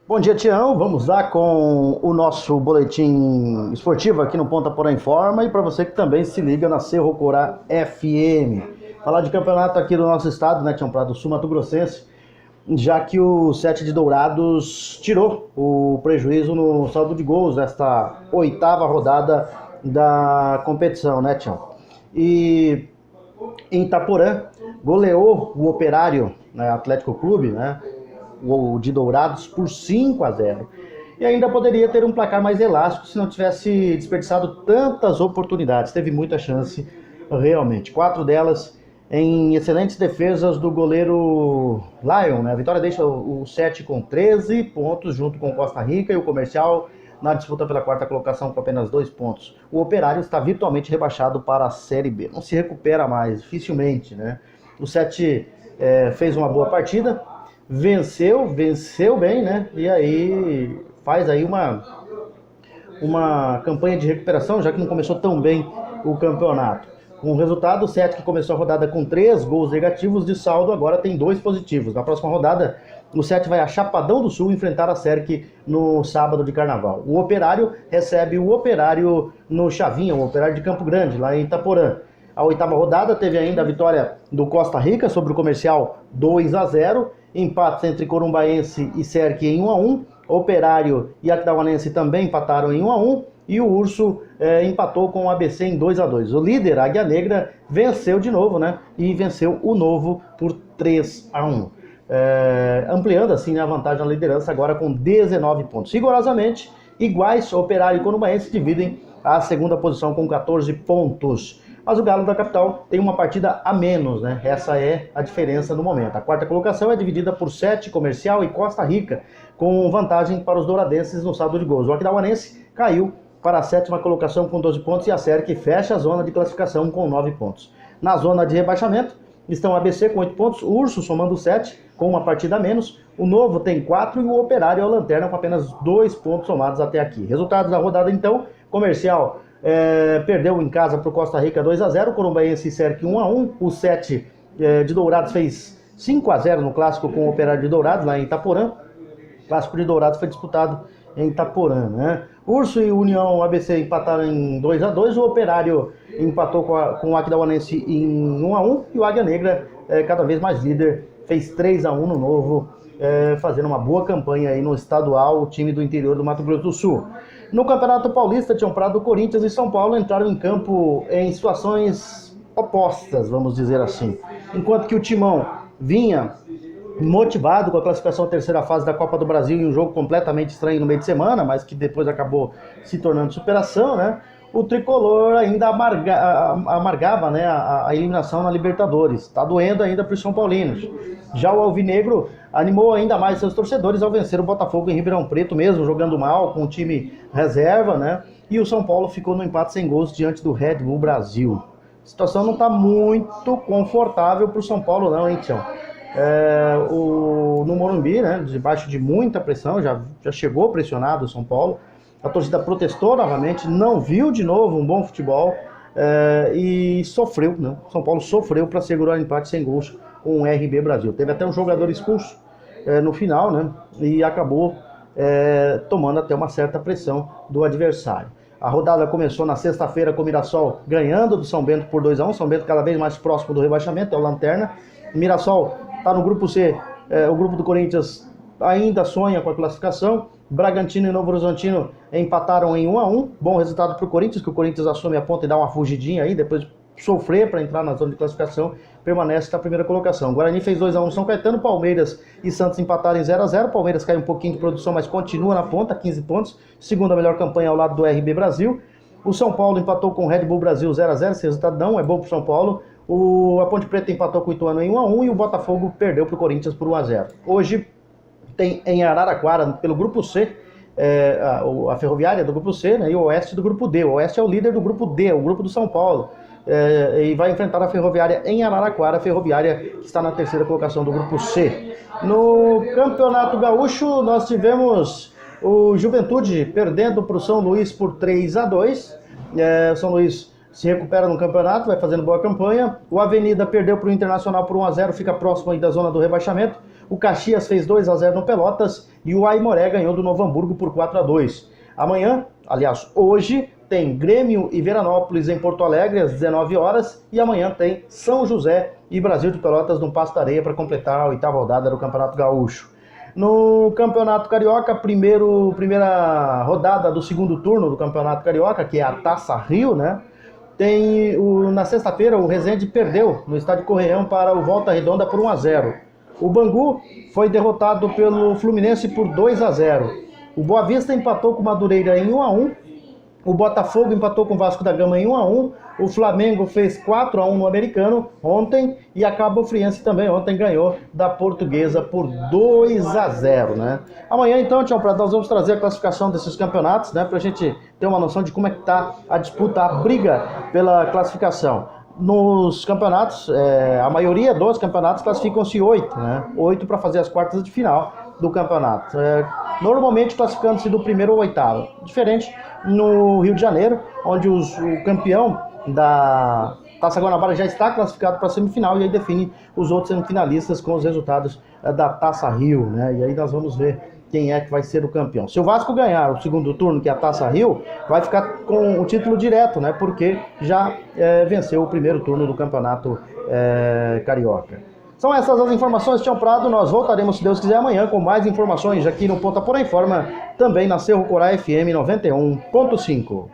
Bom dia, Tião. Vamos lá com o nosso boletim esportivo aqui no Ponta Porã Informa e para você que também se liga na Cerro Corá FM. Falar de campeonato aqui do nosso estado, né, Tião, Prado Sul, Mato Grossense, já que o 7 de Dourados tirou o prejuízo no saldo de gols desta oitava rodada da competição, né, Tião? E em Itaporã, goleou o Operário, né, Atlético Clube, né, o de Dourados, por 5-0. E ainda poderia ter um placar mais elástico se não tivesse desperdiçado tantas oportunidades. Teve muita chance, realmente. 4 delas em excelentes defesas do goleiro Lion, né? A vitória deixa o 7 com 13 pontos, junto com Costa Rica e o Comercial na disputa pela quarta colocação com apenas 2 pontos. O Operário está virtualmente rebaixado para a Série B. Não se recupera mais, dificilmente, né? O 7 fez uma boa partida, venceu bem, né? E aí faz aí uma campanha de recuperação, já que não começou tão bem o campeonato. Com o resultado, o 7 que começou a rodada com 3 gols negativos de saldo, agora tem 2 positivos. Na próxima rodada, o 7 vai a Chapadão do Sul enfrentar a Serc no sábado de carnaval. O Operário recebe o Operário no Chavinha, o Operário de Campo Grande, lá em Itaporã. A oitava rodada teve ainda a vitória do Costa Rica sobre o Comercial 2-0, empates entre Corumbaense e Serc em 1-1, Operário e Aquidauanense também empataram em 1-1, e o Urso empatou com o ABC em 2-2. O líder, Águia Negra, venceu de novo, né? E venceu o Novo por 3-1. Ampliando assim a vantagem na liderança agora com 19 pontos. Rigorosamente iguais, Operário e Corumbaense dividem a segunda posição com 14 pontos. Mas o Galo da capital tem uma partida a menos, né? Essa é a diferença no momento. A quarta colocação é dividida por 7, Comercial e Costa Rica, com vantagem para os douradenses no saldo de gols. O Aquidauanense caiu para a sétima colocação com 12 pontos e a Serc fecha a zona de classificação com 9 pontos. Na zona de rebaixamento estão a ABC com 8 pontos, o Urso somando 7, com uma partida a menos, o Novo tem 4 e o Operário é a Lanterna com apenas 2 pontos somados até aqui. Resultados da rodada então: Comercial perdeu em casa para o Costa Rica 2-0, Corumbaense e Serc 1-1, o 7 de Dourados fez 5-0 no clássico com o Operário de Dourados, lá em Itaporã. O clássico de Dourados foi disputado em Itaporã, né? Urso e União ABC empataram em 2-2, o Operário empatou com o Aquidauanense em 1-1 e o Águia Negra, cada vez mais líder, fez 3-1 no Novo, fazendo uma boa campanha aí no estadual, o time do interior do Mato Grosso do Sul. No Campeonato Paulista, Tião Prado, Corinthians e São Paulo entraram em campo em situações opostas, vamos dizer assim. Enquanto que o Timão vinha motivado com a classificação à terceira fase da Copa do Brasil em um jogo completamente estranho no meio de semana, mas que depois acabou se tornando superação, né? O Tricolor ainda amargava, né, a eliminação na Libertadores. Está doendo ainda para os São Paulinos. Já o Alvinegro animou ainda mais seus torcedores ao vencer o Botafogo em Ribeirão Preto, mesmo jogando mal, com o time reserva, né? E o São Paulo ficou no empate sem gols diante do Red Bull Brasil. A situação não está muito confortável para o São Paulo não, hein, Tião? No Morumbi, né, debaixo de muita pressão, já chegou pressionado o São Paulo. A torcida protestou novamente, não viu de novo um bom futebol e sofreu, né? São Paulo sofreu para segurar o empate sem gols com o RB Brasil. Teve até um jogador expulso no final, né? E acabou tomando até uma certa pressão do adversário. A rodada começou na sexta-feira com o Mirassol ganhando do São Bento por 2-1. São Bento cada vez mais próximo do rebaixamento, é o Lanterna. O Mirassol está no grupo C, o grupo do Corinthians ainda sonha com a classificação. Bragantino e Novo Horizontino empataram em 1-1. Bom resultado para o Corinthians, que o Corinthians assume a ponta e dá uma fugidinha aí, depois de sofrer para entrar na zona de classificação, permanece na primeira colocação. Guarani fez 2-1 no São Caetano, Palmeiras e Santos empataram em 0-0. Palmeiras cai um pouquinho de produção, mas continua na ponta, 15 pontos, segunda melhor campanha ao lado do RB Brasil. O São Paulo empatou com o Red Bull Brasil 0-0, esse resultado não é bom para o São Paulo. A Ponte Preta empatou com o Ituano em 1-1 e o Botafogo perdeu para o Corinthians por 1-0. Hoje tem em Araraquara, pelo grupo C, a Ferroviária do grupo C, né, e o Oeste do grupo D. O Oeste é o líder do grupo D, o grupo do São Paulo, e vai enfrentar a Ferroviária em Araraquara, a Ferroviária que está na terceira colocação do grupo C. No Campeonato Gaúcho, nós tivemos o Juventude perdendo para o São Luís por 3-2. São Luís se recupera no campeonato, vai fazendo boa campanha. O Avenida perdeu para o Internacional por 1-0, fica próximo aí da zona do rebaixamento. O Caxias fez 2-0 no Pelotas e o Aimoré ganhou do Novo Hamburgo por 4-2. Amanhã, aliás, hoje, tem Grêmio e Veranópolis em Porto Alegre às 19 horas e amanhã tem São José e Brasil de Pelotas no Pasto da Areia para completar a 8ª rodada do Campeonato Gaúcho. No Campeonato Carioca, primeira rodada do segundo turno do Campeonato Carioca, que é a Taça Rio, né? Na sexta-feira, o Resende perdeu no Estádio Correião para o Volta Redonda por 1-0. O Bangu foi derrotado pelo Fluminense por 2-0. O Boa Vista empatou com o Madureira em 1-1. O Botafogo empatou com o Vasco da Gama em 1-1. O Flamengo fez 4-1 no Americano ontem. E a Cabo Friense também ontem ganhou da Portuguesa por 2-0, né? Amanhã, então, Tião Prado, nós vamos trazer a classificação desses campeonatos, né? Pra gente ter uma noção de como é que tá a disputa, a briga pela classificação. Nos campeonatos, a maioria dos campeonatos classificam-se 8, né? 8 para fazer as quartas de final do campeonato. Normalmente classificando-se do primeiro ao 8º. Diferente no Rio de Janeiro, onde o campeão da Taça Guanabara já está classificado para a semifinal e aí define os outros semifinalistas com os resultados da Taça Rio, né? E aí nós vamos ver quem é que vai ser o campeão. Se o Vasco ganhar o segundo turno, que é a Taça Rio, vai ficar com o título direto, né? Porque já venceu o primeiro turno do Campeonato Carioca. São essas as informações, Tião Prado. Nós voltaremos, se Deus quiser, amanhã com mais informações aqui no Ponta Porã Informa, também na Cerro Corá FM 91.5.